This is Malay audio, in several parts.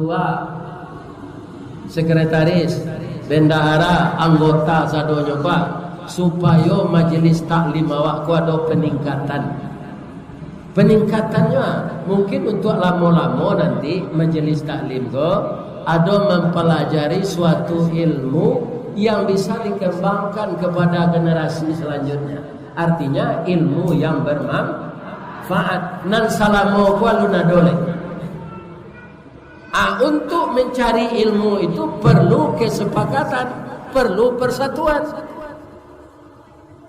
ketua, sekretaris, bendahara, anggota sadonyo Pak, supaya majelis taklim awak ku ada peningkatan. Peningkatannya mungkin untuk lama-lama nanti majelis taklim ku ada mempelajari suatu ilmu yang bisa dikembangkan kepada generasi selanjutnya. Artinya ilmu yang bermanfaat. Nan salamo ku aluna dole. Untuk mencari ilmu itu perlu kesepakatan, perlu persatuan.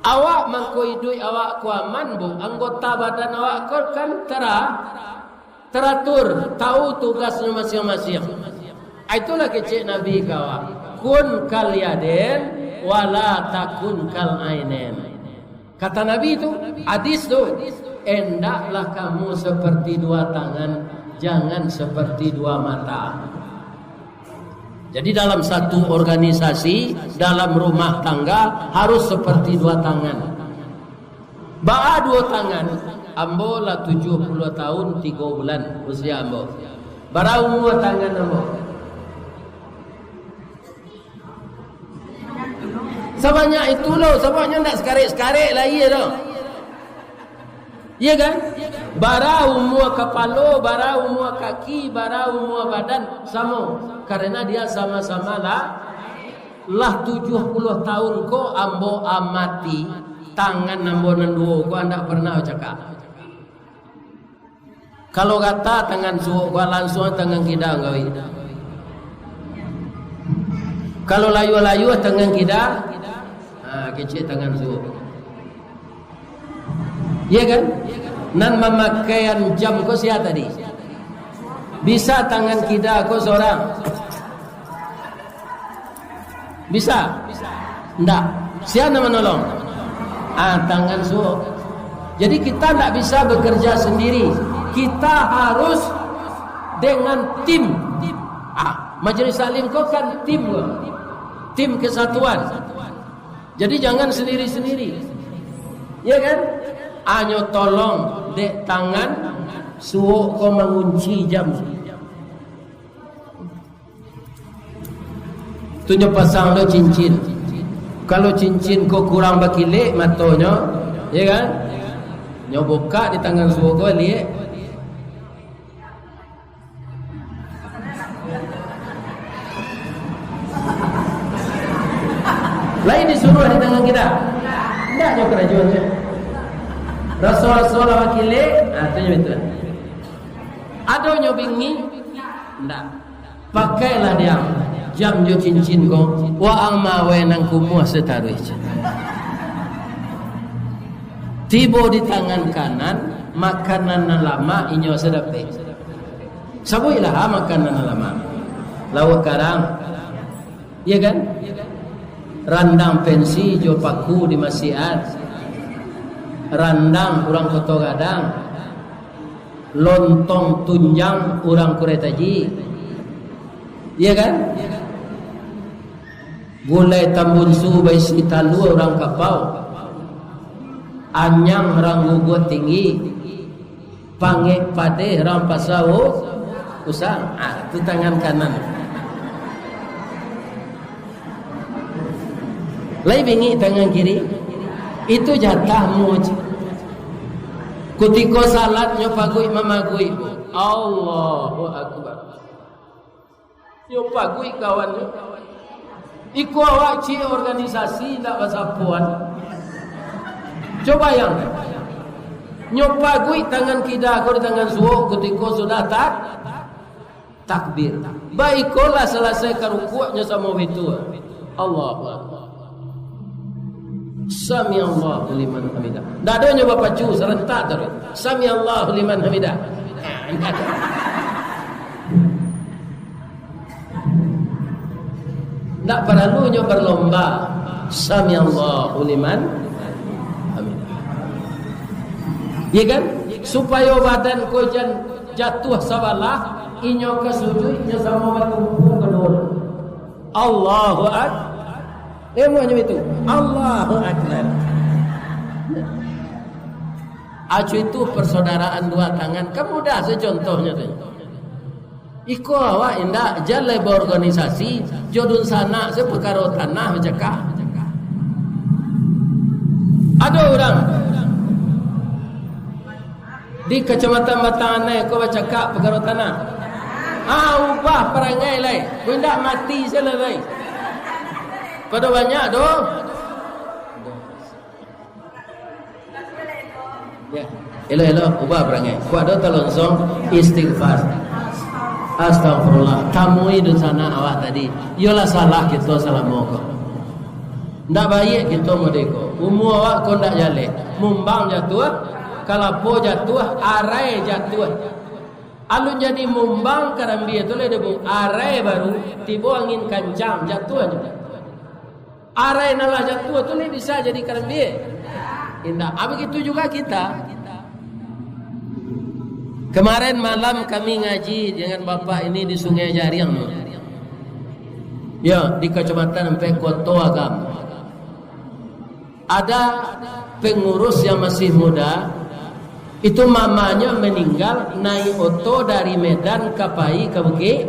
Awak mangkoidui awak kuaman bu, anggota badan awak kan teratur, tahu tugasnya masing-masing. Itulah kecik Nabi kawan. Kun kal yaden wala takun kal ainen. Kata Nabi itu, hadis tu, hendaklah kamu seperti dua tangan, jangan seperti dua mata. Jadi dalam satu organisasi, dalam rumah tangga harus seperti dua tangan. Ba'a dua tangan. Ambo lah 70 tahun 3 bulan usia ambo. Barau dua tangan ambo. Sebanyak itu loh, sebanyak nak sekarik-sekarik lah iya loh. Iya kan? Barau mua kepala, barau mua kaki, barau mua badan sama. Karena dia sama-sama lah 70 tahun ko ambo amati tangan ambo nanduo ko anda pernah cakap. Kalau kata tangan suuk ko langsung tangan kita gawi. Kalau layu-layu tangan kita kecil tangan suuk. Iya kan? Nan memakaian jam ko siapa tadi? Bisa tangan kita ko seorang? Bisa? Enggak. Siapa menolong? Tangan suuk. Jadi kita tidak bisa bekerja sendiri. Kita harus dengan tim. Majelis taklim ko kan tim. Tim kesatuan. Jadi jangan sendiri-sendiri. Ya kan? Anyo tolong dek tangan suuk ko mengunci jam. Tu nyo pasang lo cincin. Kalau cincin ko kurang bakilek matonya, ya kan? Nyo buka di tangan suuk ko liek. Lain disuruh di tangan kita. Tidak nyo kerajuannya. Rasul-rasul wakile, artinya betul. Ada nyobingi, ndak. Pakailah dia jam jo cincin ko, wa amma wenang kumuah setaruh. Tibo di tangan kanan, makanan lama inyo sedape. Sabuilah makanan lama. Lawak karang, iya kan? Randang pensi jo paku di masiat. Randang urang koto gadang, lontong tunjang urang kuretaji, iya kan? Gulai tambunsu baisi talu urang kapau, anyang orang gugut tinggi, pange pade orang pasau usang. Itu tangan kanan. Lai bingi tangan kiri. Itu jatahmu. Kutiko salat nyo pagui mamagui. Allahu akbar. Nyo pagui kawan nyo. Iku awak ci organisasi ndak basapuan. Coba yang nyo pagui tangan kita ko di tangan suo kutiko sudah takbir. Baikolah selesai karukuk nyo sama itu. Allahu akbar. Sami Allahu liman hamidah. Ndak ada nyoba pacu serentak terus. Sami Allahu liman hamidah. Ndak perlu nyoba berlomba. Sami Allahu liman hamidah. Ya kan? Supaya badan ko jatuh sabalah, inyo ke sujud inyo sama berkumpul kedua. Allahu akbar. Semuanya itu Allahu akbar. Acu itu persaudaraan dua tangan. Kemudah secontohnya tu. Iko awak indak jalan berorganisasi jodun sana sepekaro tanah bercakap. Ada orang di kecamatan Batangan kau bercakap perkara tanah. Ubah perangai lain. Kau tidak mati selesai. Pada banyak doh. Ya, elo ubah perangai. Kau ada telonsong istighfar. Astagfirullah. Kamu hidup sana awak tadi. Yolah salah kita salah moko. Ndak baik kita modeko. Umur awak kau ndak jale. Mumbang jatuh, kalapo jatuh, arai jatuh. Alun jadi mumbang karambi itu le debu arai baru tiba angin kencang jatuh aja. Arai nala jatuh tu le bisa jadi karambi. Indah. Begitu juga kita. Kemarin malam kami ngaji dengan bapak ini di Sungai Jariang. Ya, di Kecamatan Koto Agam. Ada pengurus yang masih muda. Itu mamanya meninggal naik oto dari Medan ke Pai ke Bukit.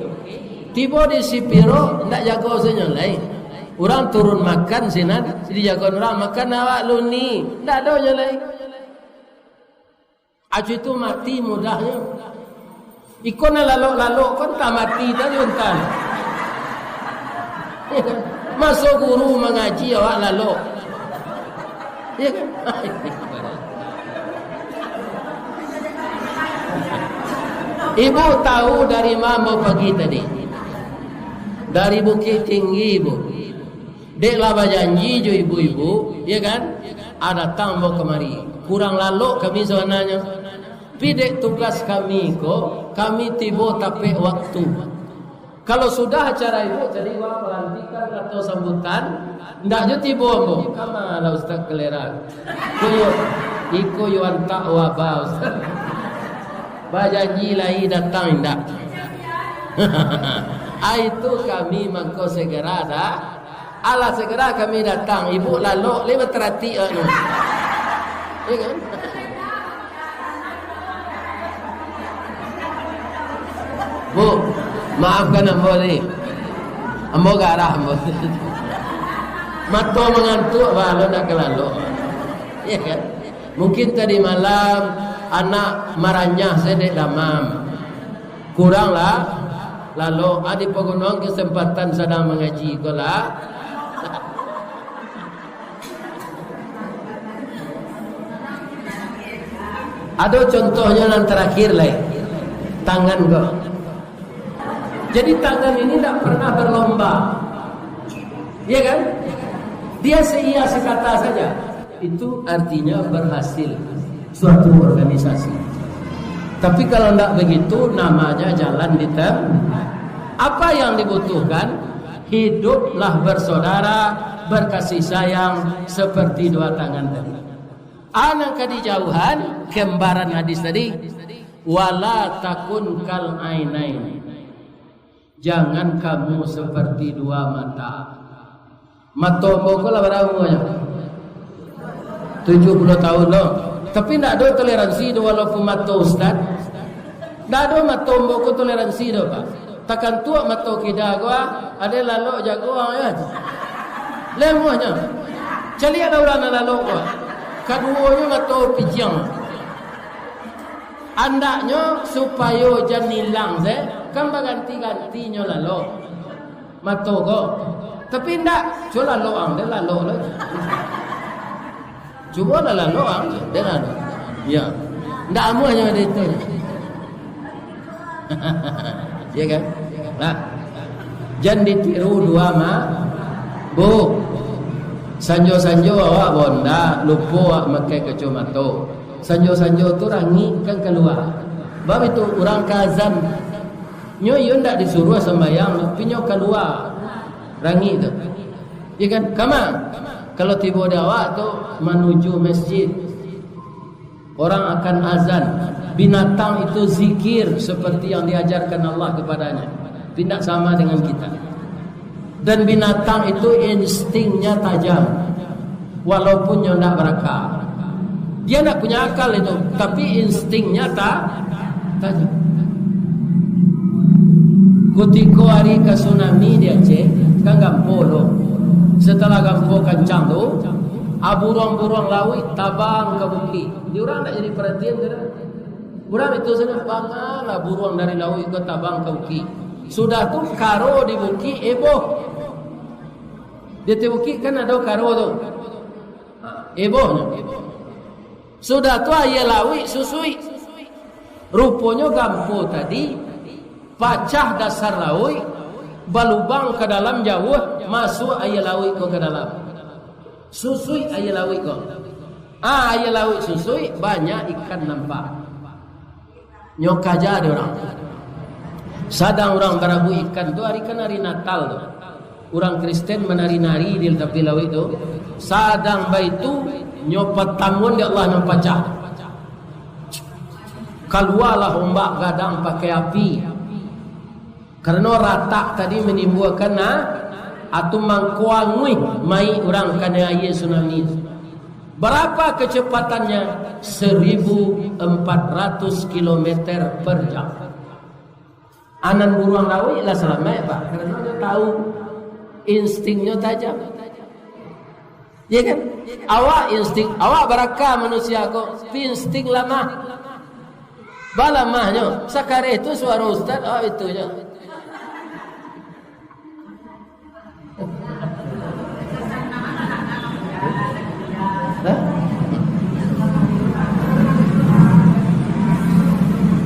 Tiba di Sipiro ndak jaga senyolai. Orang turun makan sinan dijaga orang makan awak luni. Ndak ada nyolai. Acu itu mati mudahnya. Ikon lalu kon tak mati tadi untan. Masuk guru mengaji awak lalu. Ya kan? Ibu tahu dari mana pagi tadi? Dari Bukit Tinggi ibu. Dek laba janji jo ibu-ibu, ya kan? Ada tambah kemari. Kurang lalu kami sebenarnya. Pidek tugas kami kok, kami tiba tapi waktu. Kalau sudah acara ibu, jadi wah pelantikan atau sambutan, ndak jo tiba mo. Kama lah Ustaz Kelera. Iko yo antak wabah Ustaz. Bajanji lain datang indak. Itu kami mangko segera dah. Ala segera kami datang. Ibu lalu lewat terati anu. Ya kan? Bu, maafkan ambo ni. Ambo garah ambo. Mato mengantuk balu nak kelalu. Ya kan? Mungkin tadi malam anak maranyah sedek damam. Kuranglah. Lalu adik pegunung kesempatan sedang mengaji kola. Ada contohnya yang terakhir lah. Tangan kau. Jadi tangan ini tidak pernah berlomba. Ya kan? Dia seia sekata saja. Itu artinya berhasil suatu organisasi. Tapi kalau tidak begitu, namanya jalan di apa yang dibutuhkan? Hiduplah bersaudara, berkasih sayang seperti dua tangan tadi. Anak kedijauhan, kembaran hadis tadi, wala takun kal ainain. Jangan kamu seperti dua mata. Matombo ko lah berapa umurnya? 70 tahun loh. Tapi tidak ada toleransi do walaupun mata ustaz. Tidak ada matombo ko toleransi do pak. Takkan tua mata kita gua ada lalu jagoan ya. Lemuhnya. Cari ada orang lalu gua. Keduanya mata pijang. Andaknya supaya jangan hilang kan berganti-gantinya lalu mata kau. Tapi ndak, coba lalu dia lalu lagi. Cuba lalu dia lalu. Ya, ndak amunya ada itu. Ya kan? Nah, jangan ditiru dua bu. Sanjo-sanjo awak bonda lupa awak makai kacamata. Sanjo-sanjo tu rangi kan keluar. Bab itu orang kazan. Nyo yo ndak disuruh sembahyang, pinyo keluar. Rangi tu. Ya kan? Kama. Kalau tiba di awak tu menuju masjid. Orang akan azan. Binatang itu zikir seperti yang diajarkan Allah kepadanya. Tidak sama dengan kita. Dan binatang itu instingnya tajam. Walaupun dia tidak berakal. Dia tidak punya akal itu. Tapi instingnya tajam. Kutiko hari ke tsunami di Aceh kan gampo lo. Setelah gampo kencang tu, burung-burung laut tabang ke bukit. Diorang tak jadi perhatian ke? Orang itu sana bangalah burung dari laut ke tabang ke bukit. Sudah tu karo di bukit eboh. Di bukit kan ada karo tu. Ebohnya. Sudah tu ayah laut susui. Rupanya gampo tadi pacah dasar laut, balubang ke dalam jauh, masuk ayah laut ke dalam. Susui ayah laut ke. Ayah laut susui, banyak ikan nampak. Nyok aja ada orang. Sadang orang barabu ikan tu hari Natal tu. Orang Kristen menari-nari di tepi laut tu. Sadang baitu nyopet tamun di Allah nampacah. Keluarlah ombak gadang pakai api. Karena rata tadi menimbulkan atau mangkuangui mai orang kena air tsunami. Berapa kecepatannya? 1.400 km per jam. Anan burung laut lah selamat Pak. Karena dia tahu instingnya tajam. Ya kan? Awak insting, awak barakah manusia kok. Insting lama. Balamahnya. Sekarang itu suara ustaz, itu je.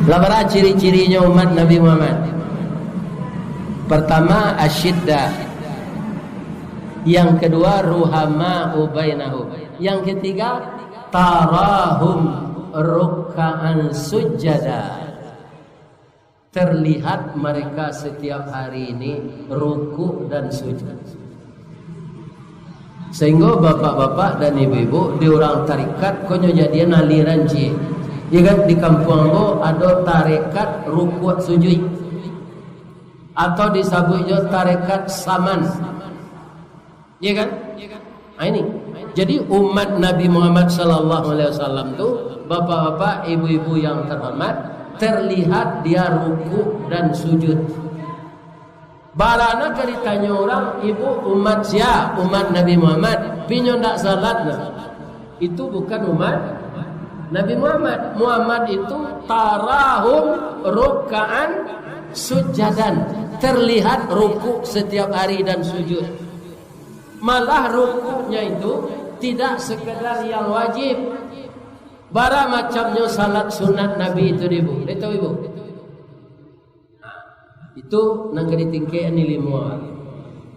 Labara ciri-cirinya umat Nabi Muhammad. Pertama asyiddah. Yang kedua ruhama ubainahu. Yang ketiga tarahum ruk'an sujada. Terlihat mereka setiap hari ini ruku dan sujud. Sehingga bapak-bapak dan ibu-ibu di orang tarikat konyo jadian aliran je. Ya kan di kampung go ada tarekat rukuk sujud. Atau disebut juga tarekat saman. Ya kan? Ini. Jadi umat Nabi Muhammad sallallahu alaihi wasallam tu bapak-bapak, ibu-ibu yang terhormat, terlihat dia rukuk dan sujud. Barana kalau ditanya orang, ibu umat siapa? Umat Nabi Muhammad. Pinyo ndak salat lah. Itu bukan umat Nabi Muhammad. Muhammad itu tarahum ruk'an sujadan. Terlihat rukuk setiap hari dan sujud. Malah rukuknya itu tidak sekedar yang wajib. Bara macamnya salat sunat Nabi itu ibu. Tahu ibu? Itu nang kadi tingke ni lima.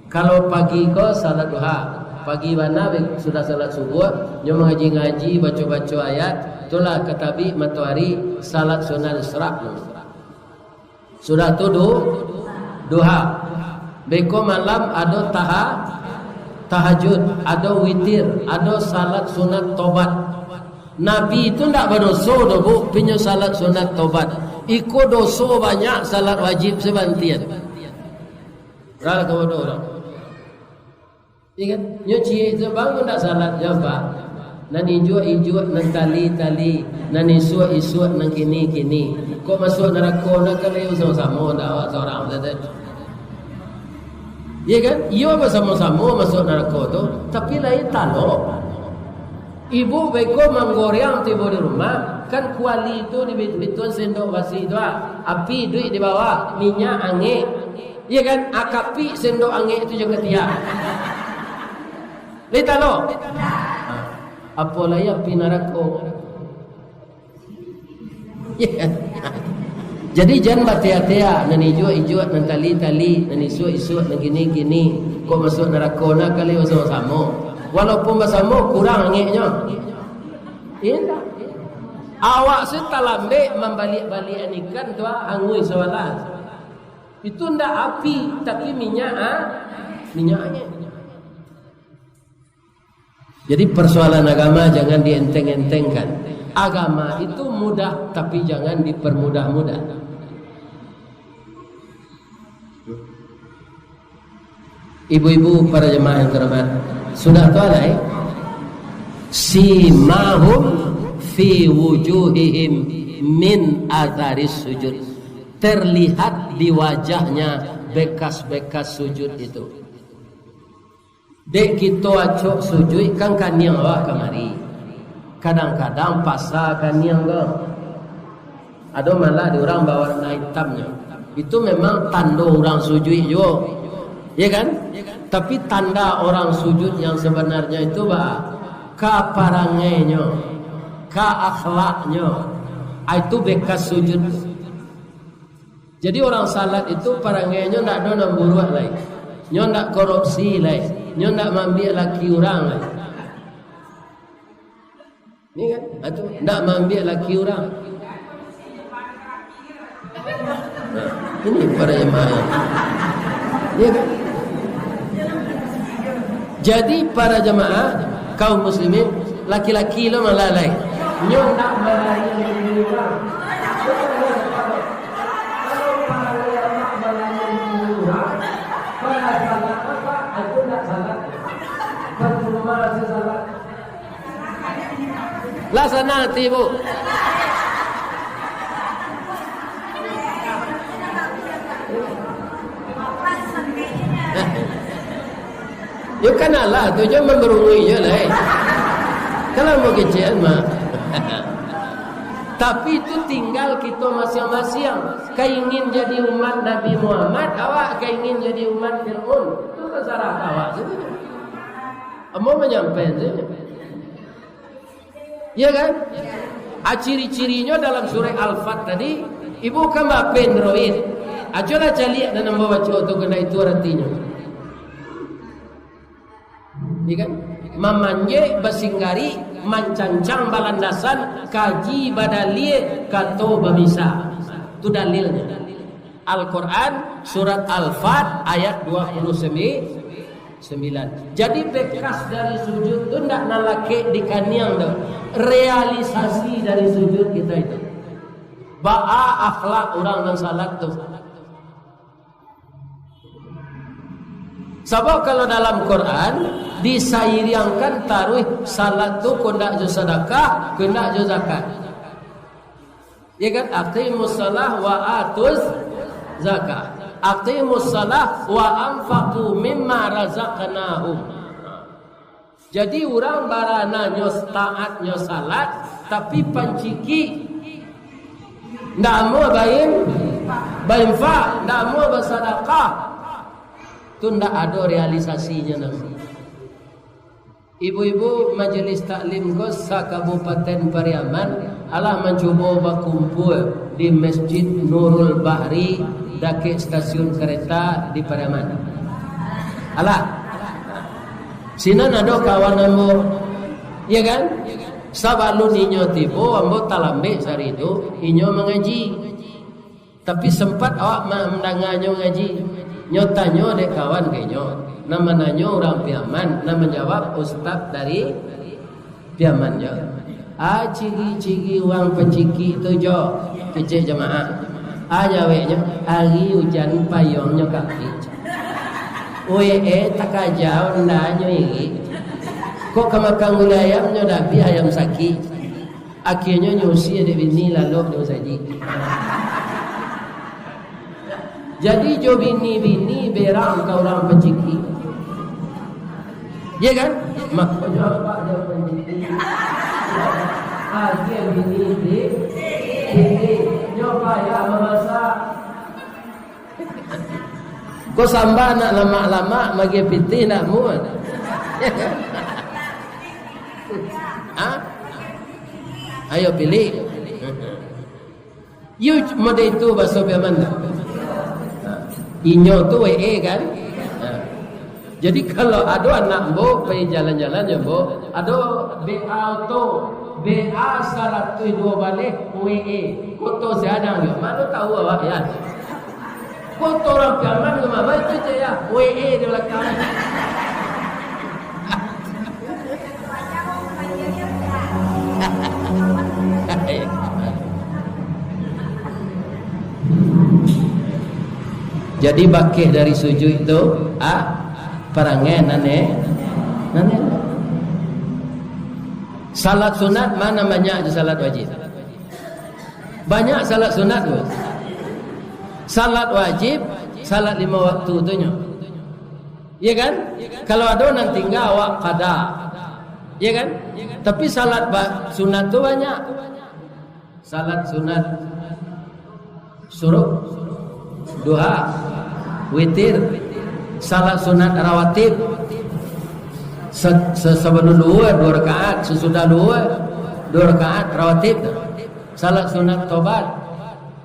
Kalau pagi ko salat duha, pagi mana sudah salat subuh, nyo ngaji-ngaji, baca-baca ayat, itulah katabi matahari salat sunat isra. Sudah tu duha. Beko malam ada tahajud, ada witir, ada salat sunat tobat. Nabi itu ndak berdosa dah bu, punya salat sunat tobat. Iko dosa banyak, salat wajib sebantian. Rala kau orang. Ingat, nyuci itu bangun ndak salat jawab. Nan ijo nan tali, nan isu nan kini. Kau masuk neraka nak kalau sama-sama dah seorang saja. Ya kan? Ia bersama-sama masuk neraka tu, tapi lain talok. Ibu beko manggoreang tiba di rumah, kan kuali itu dibetulkan sendok basi itu, api duit di bawah, minyak angin. Iya kan? Akapi sendok angin itu juga tiap. Lain talok. Apa lagi api neraka? Ya kan? Jadi jangan batia-tia, nan ijo, nan tali, nan isu, nan gini. Kau masuk neraka nak kali sama-sama. Walaupun bersama kurang angiknya. Indah. Awak setalambe membalik-balik ikan tu angui soalan. Itu ndak api tapi minyak angin. Jadi persoalan agama jangan dienteng-entengkan. Agama itu mudah tapi jangan dipermudah-mudah. Ibu-ibu para jemaah yang terhormat, sudah tahu lah simahum fi wujuhihim min atharis sujud. Terlihat di wajahnya bekas-bekas sujud itu. Dek kita acok sujud kan kaniang awak kemari. Kadang-kadang pasal kaniang ke. Ada malah di orang bawa warna hitamnya. Itu memang tanda orang sujud juga. Ya kan? Tapi tanda orang sujud yang sebenarnya itu ka parangenya, ka akhlaknya. Itu bekas sujud. Jadi orang salat itu parangenya ndak ada namburuak lain. Nyo ndak korupsi lain. Nyo ndak mambil laki orang lain. Ni kan? Itu ndak mambil laki orang. Nah, ini para jemaah. Ya kan? Jadi para jemaah kaum muslimin laki-laki lo malalai. Nyo ndak malalai laki orang. Laksana nanti bu. Yo kanalah tujuan memberungui je lah. Kalau mau kecil mah. Tapi itu tinggal kita masing-masing. Kaingin jadi umat Nabi Muhammad, awak kaingin jadi umat Fir'aun. Itu terserah awak saja. Mau menyampaikan saja. Ya kan? Ciri-cirinya dalam surah Al-Fat tadi, ibu kama pendroid. Ajolah cari dan membawa baca tu kena itu artinya. Ini kan? Mamanje basinggari mancancang balandasan kaji badalie kato babisa. Itu dalilnya. Al-Quran surat Al-Fat ayat 29. Jadi bekas dari sujud itu tidak nalake di kaniang dah. Realisasi dari sujud kita itu. Ba'a akhlak orang dan salat tu. Sebab kalau dalam Quran disairiangkan taruh salat tu kena jo sedekah, kena jo zakat. Ya kan? Aqimus salah wa atuz zakat. Aqimus salah wa anfaqu mimma razaqnahum. Jadi orang barana nyo taat nyo salat tapi panciki ndak mau bainfaq, ndak mau bersedekah. Itu ndak ada realisasinya nanti. Ibu-ibu majelis taklim Kosa Kabupaten Pariaman alah mencoba berkumpul di Masjid Nurul Bahri dekat stasiun kereta di Pariaman. Alah sinan ada kawan ambo, ya kan? Sabalu ninyo tibo ambo talambe sari itu inyo mengaji. Tapi sempat awak mendengarnya ngaji. Nyo tanyo dek kawan kenyo. Nama nanyo orang Piaman, nama jawab ustaz dari Piaman jo. Cigi-cigi uang penciki itu jo kecil jemaah. Jawabnya hari hujan payungnya kaki. Takajau ndanyo ini. Kok kemakan gula ayamnya dapi ayam sakit. Akhirnya nyusi ada bini lalu dia saji. Jadi jo bini berang ke orang penciki. Ya kan? Makanya apa dia penciki? Akhir bini nyoba ya memasak. Kau sambah nak lama-lama magi piti nak muat. Ayo pilih. You mode itu bahasa Piaman. Inyo tu kan. Jadi kalau ada anak bo pergi jalan-jalan ya bo, ada BA auto, BA 102 balik WE. Foto seadang yo. Mana tahu awak ya. Foto orang Piaman ke mana itu je ya. WE di belakang. Jadi bakih dari sujud itu perangai nane. Salat sunat mana banyak je salat wajib. Banyak salat sunat tu. Salat wajib, salat 5 waktu tu nya. Ya kan? Kalau ada nanti enggak awak qada. Ya kan? Tapi salat sunat tu banyak. Salat sunat suruh, duha, witir, salat sunat rawatib. Sebelum 2 rakaat, sesudah 2 rakaat rawatib. Salat sunat tobat,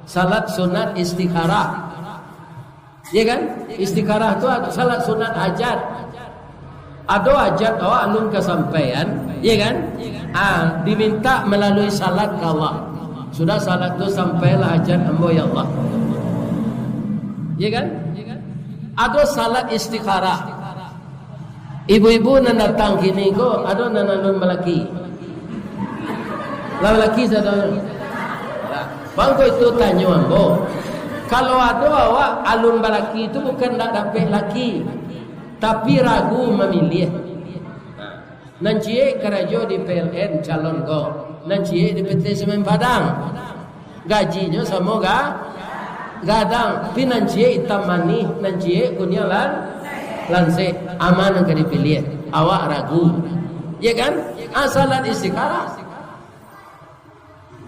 salat sunat istikharah. Ya kan? Istikharah tu salat sunat hajat. Ada hajat awak alun kesampaian, ya kan? Diminta melalui salat ke Allah. Sudah salat tu sampailah hajat ambo ya Allah. Ya kan? Ada salat istikharah. Ibu-ibu nan datang kini ko, ada nan alun melaki. Lelaki saja. Bangko itu tanya ambo. Kalau ada awak alun balaki itu bukan tak dapat laki, tapi ragu memilih. Nanti kerja di PLN calon go, nanti di PT Semen Padang, gajinya sama gadang, tapi nanti hitam manis, nanti kunyah lanse aman yang dipilih. Awak ragu, ya kan? Salat istikharah.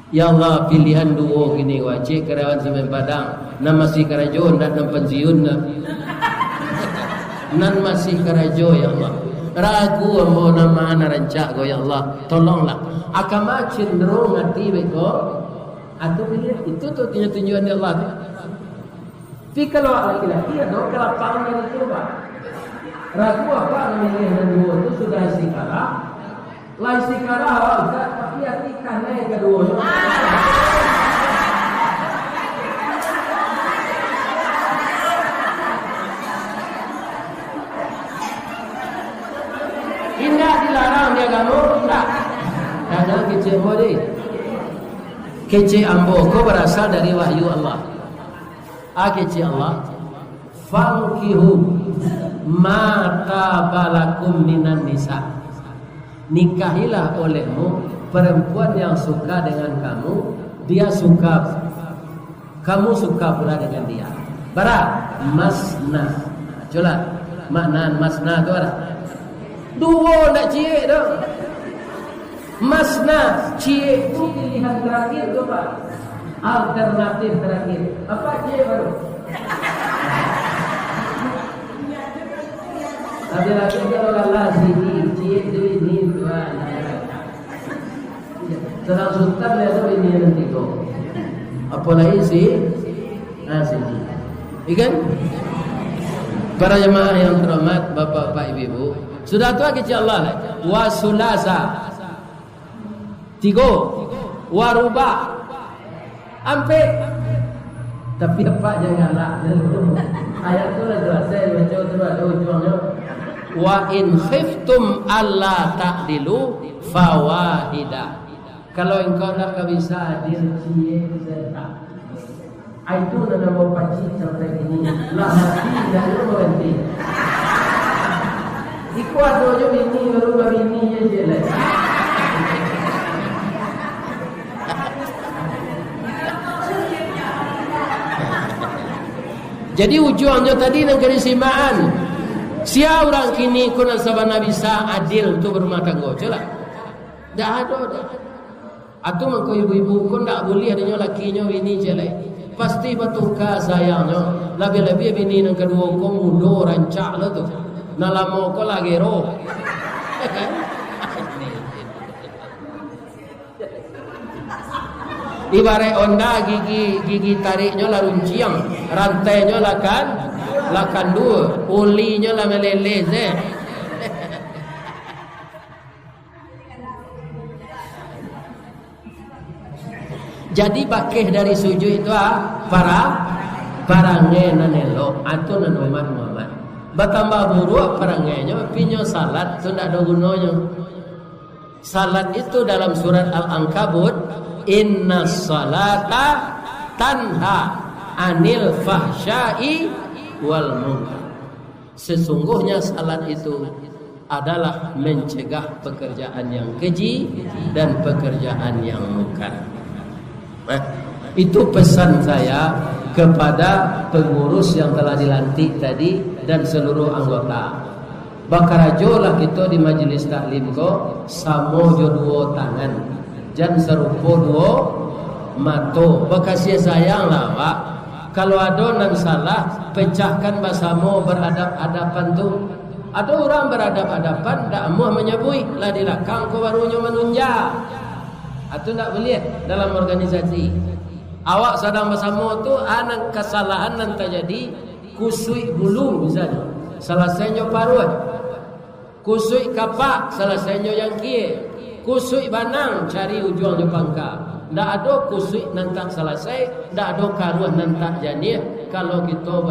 Ya Allah, pilihan 2 gini wajib karyawan Semen Padang, nan masih karajo dan nan pensiun nan masih karajo ya Allah. Ragu ambo nama ana rancak go ya Allah. Tolonglah. Akama cenderung ngati beko atau pilih itu tu tunjuan Allah. Tapi kalau laki-laki ada kelapangan itu Pak. Ragu apa memilih dan 2 itu sudah istikharah. Lah istikharah awak enggak, tapi hati karena yang kedua. Indah dilarang dia kamu enggak. Jangan kece mode. Kece ambo ko berasal dari wahyu Allah. Kece Allah. Fankihu ma tabalakum minan nisa. Nikahilah olehmu perempuan yang suka dengan kamu, dia suka, kamu suka pula dengan dia. Bara masna. Coba makna masna tu ada. 2 nak cie dah. Masna cie itu pilihan terakhir tu Pak. Alternatif terakhir. Apa cie baru? Tapi lagi kalau Allah sini cie ini Tuhan. Sedang sultan dia tu ini nanti tu. Apalagi sini. Ikan? Para jemaah yang terhormat, bapak-bapak, ibu-ibu, sudah tua kecil Allah. Wasulasa 3 waruba ampe. Tapi apa janganlah ayat tu lah jelas saya baca tu ada ujungnya. Wa in khiftum alla ta'dilu fawahida. Kalau engkau tak bisa adil cie serta. Itu nama mau paci sampai ini. Lah mati dah berhenti. Iku ada je bini baru bini je lah. Jadi ujungnya tadi negeri simaan. Siapa orang kini kuna sabana bisa adil tu berumah tangga celah. Dah ada. Atau mengko ibu-ibu pun tak boleh adanya lakinya bini je lah. Pasti batuka sayangnya. Lebih-lebih bini yang kedua kau muda rancak lah tu. Nalamo ko lagi roh. Ibarat onda gigi tariknya lah runciang, rantainya lakan 2, ulinya lah meleleh je. Jadi bakih dari sujud itu para ngenanelo atau nanoman Muhammad. Bertambah buruk perangainya, pinyo salat itu tidak ada gunanya. Salat itu dalam surat Al-Ankabut, inna salata tanha anil fahsyai wal munkar. Sesungguhnya salat itu adalah mencegah pekerjaan yang keji dan pekerjaan yang munkar. Itu pesan saya kepada pengurus yang telah dilantik tadi dan seluruh anggota. Bakarajolah kita di majelis taklim ko samo jo duo tangan jan serupo duo mato. Bekasih sayang lah Pak. Kalau ada nan salah pecahkan basamo beradab-adaban tu. Ada orang beradab-adaban dak amuh menyebui lah di belakang ko barunya menunja. Atau tak boleh dalam organisasi. Awak sedang bersama tu anak kesalahan nan terjadi kusui bulu misalnya. Selesainya paruh. Kusui kapak selesainya yang kie. Kusui banang cari ujungnya pangka. Tak ada kusui nan tak selesai, tak ada karuan nan tak jadi kalau kita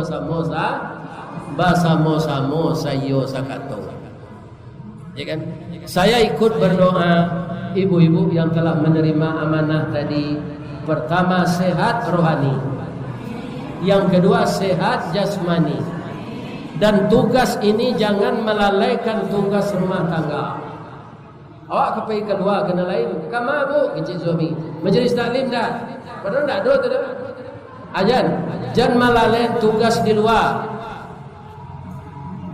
bersama-sama sayo sakato. Ya kan? Saya ikut berdoa ibu-ibu yang telah menerima amanah tadi. Pertama sehat rohani, yang kedua sehat jasmani, dan tugas ini jangan melalaikan tugas rumah tangga. Awak kepai kedua kena lain. Kama bu kecil suami majelis taklim dah. Padahal tak ada tu dah. Ajan jangan melalaikan tugas di luar.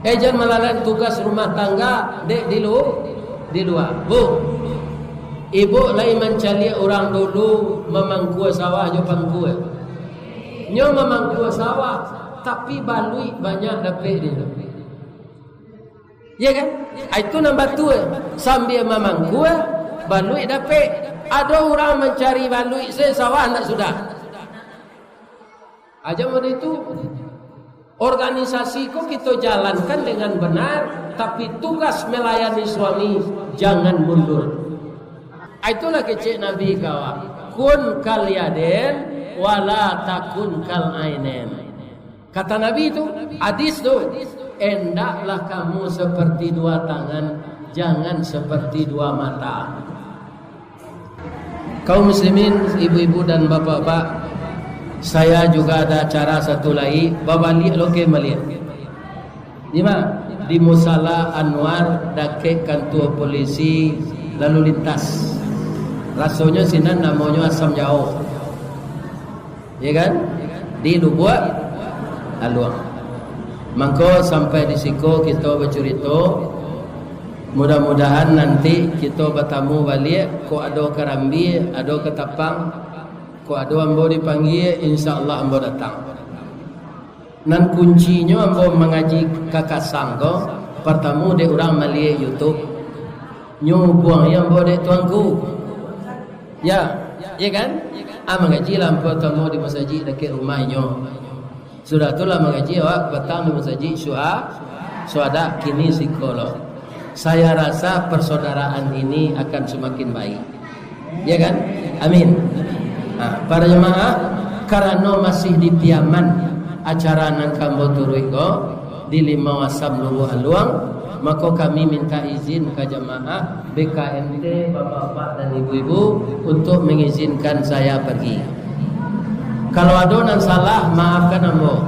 Jangan melalaikan tugas rumah tangga dek di luar. Bu, ibu lain mencari orang dulu memangku sawah jo pangku. Nyo memangku sawah tapi balui banyak dapat dia. Ya kan? Itu nombor 2. Sambil memangku balui dapat. Ada orang mencari balui saya sawah nak sudah. Aja mod itu organisasi kok kita jalankan dengan benar, tapi tugas melayani suami jangan mundur. Itulah kecik Nabi kawan. Kun kal yaden wala takun kal ainen. Kata Nabi itu, hadis tu, hendaklah kamu seperti dua tangan, jangan seperti dua mata. Kaum muslimin, ibu-ibu dan bapak-bapak, saya juga ada acara satu lagi, babalik loke melihat. Di Musala Anwar dake kantor polisi lalu lintas. Rasanya sinan namanya Asam Jauh. Ya kan? Di Lubuk Aluang. Maka sampai di siku kita bercerita. Mudah-mudahan nanti kita bertemu balik. Ko ada kerambi, ada ketapang, ko ada ambo dipanggil, insya-Allah ambo datang. Nan kuncinya ambo mengaji kakasang ko, pertama de orang Malaysia YouTube. Nyo buang yang ambo de tuanku. Ya kan? Mengaji lah ambo temu di masjid dekat rumahnya. Sudah itulah mengaji awak petang di masjid suada kini psikolog. Saya rasa persaudaraan ini akan semakin baik. Ya kan? Amin. Para jemaah, karena masih di Piaman acara nan kambo turuiko di 5 Wasam Lubuk Aluang, maka kami minta izin ke jemaah BKMT, bapak-bapak dan ibu-ibu untuk mengizinkan saya pergi. Kalau ada yang salah, maafkan ambo.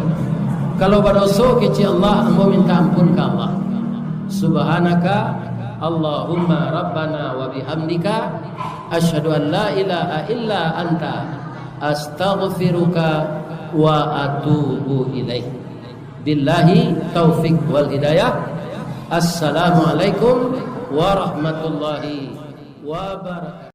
Kalau berdosa kecil Allah, ambo minta ampun ke Allah. Subhanaka Allahumma Rabbana wa bihamdika asyhadu an la ilaha illa anta astaghfiruka wa atubu ilaih. Billahi taufik wal hidayah. Assalamualaikum warahmatullahi wabarakatuh.